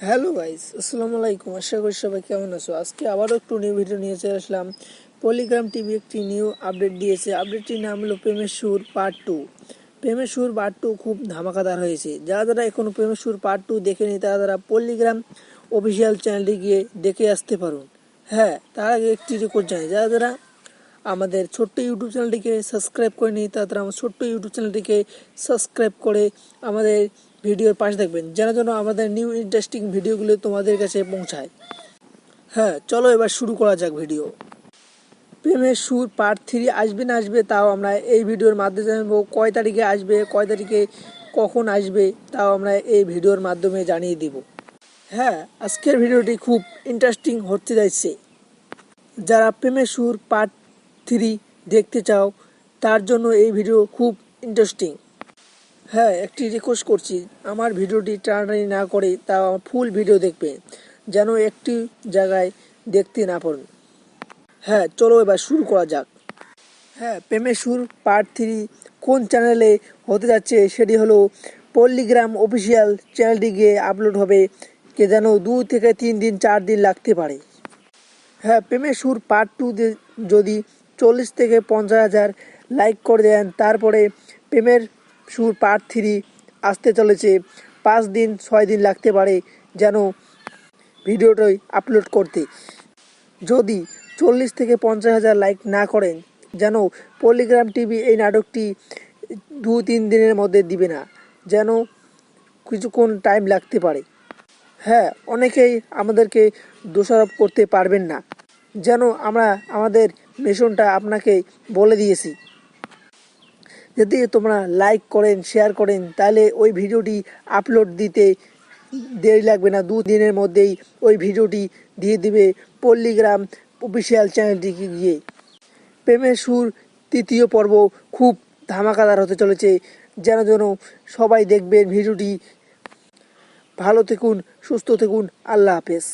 Hello guys, আসসালামু আলাইকুম। আশা করি সবাই কেমন আছো। আজকে আবারও একটু নিউ ভিডিও নিয়ে চলে আসলাম। পলিগ্রাম টিভি একটি নিউ আপডেট দিয়েছে। আপডেটটির নাম হলো প্রেমের সুর পার্ট 2। প্রেমের সুর পার্ট 2 খুব ধামাকাদার হয়েছে। যারা এখনো প্রেমের সুর পার্ট 2 দেখেনি তারা পলিগ্রাম অফিসিয়াল চ্যানেলে গিয়ে দেখে আসতে পারুন। হ্যাঁ, তার আগে একটি রেকর্ড জানি, যারা আমাদের ছোট্ট ইউটিউব চ্যানেলটিকে সাবস্ক্রাইব করে নিই তারা আমার ছোট্ট ইউটিউব চ্যানেলটিকে সাবস্ক্রাইব করে আমাদের ভিডিওর পাশে থাকবেন, যেন আমাদের নিউ ইন্টারেস্টিং ভিডিওগুলো তোমাদের কাছে পৌঁছায়। হ্যাঁ, চলো এবার শুরু করা যাক ভিডিও। প্রেমের সুর পার্ট 3 আসবে না আসবে তাও আমরা এই ভিডিওর মাধ্যমে জানবো। কয় তারিখে আসবে, কয় তারিখে কখন আসবে তাও আমরা এই ভিডিওর মাধ্যমে জানিয়ে দিব। হ্যাঁ, আজকের ভিডিওটি খুব ইন্টারেস্টিং হতে যাচ্ছে। যারা প্রেমের সুর পার্ট 3 দেখতে চাও তার জন্য এই ভিডিও খুব ইন্টারেস্টিং। হ্যাঁ, একটি রিকোয়েস্ট করছি, আমার ভিডিওটি টানাটানি না করে তা ফুল ভিডিও দেখবে, যেন একটি জায়গায় দেখতে না পারেন। হ্যাঁ, চলো এবার শুরু করা যাক। হ্যাঁ, প্রেমের সুর পার্ট 3 কোন চ্যানেলে হতে যাচ্ছে সেটি হলো পল্লিগ্রাম অফিসিয়াল চ্যানেলটি গিয়ে আপলোড হবে। কে যেন 2 থেকে 3 দিন 4 দিন লাগতে পারে। হ্যাঁ, প্রেমের সুর পার্ট 2 যদি 40 থেকে 50 হাজার লাইক করে দেন তারপরে প্রেমের সুর পার্ট 3 আসতে চলেছে। 5 দিন 6 দিন লাগতে পারে যেন ভিডিওটাই আপলোড করতে। যদি 40 থেকে 50 হাজার লাইক না করেন যেন পলিগ্রাম টিভি এই নাটকটি 2-3 দিনের মধ্যে দিবে না, যেন কিছুক্ষণ টাইম লাগতে পারে। হ্যাঁ, অনেকেই আমাদেরকে দোষারোপ করতে পারবেন না, যেন আমরা আমাদের মিশনটা আপনাকে বলে দিয়েছি। যদি তোমরা লাইক করেন, শেয়ার করেন, তাহলে ওই ভিডিওটি আপলোড দিতে দেরি লাগবে না। 2 দিনের মধ্যেই ওই ভিডিওটি দিয়ে দিবে পল্লিগ্রাম অফিসিয়াল চ্যানেলটিকে গিয়ে। প্রেমের সুর 3য় পর্ব খুব ধামাকাদার হতে চলেছে, যেন সবাই দেখবেন ভিডিওটি। ভালো থাকুন, সুস্থ থাকুন, আল্লাহ হাফেজ।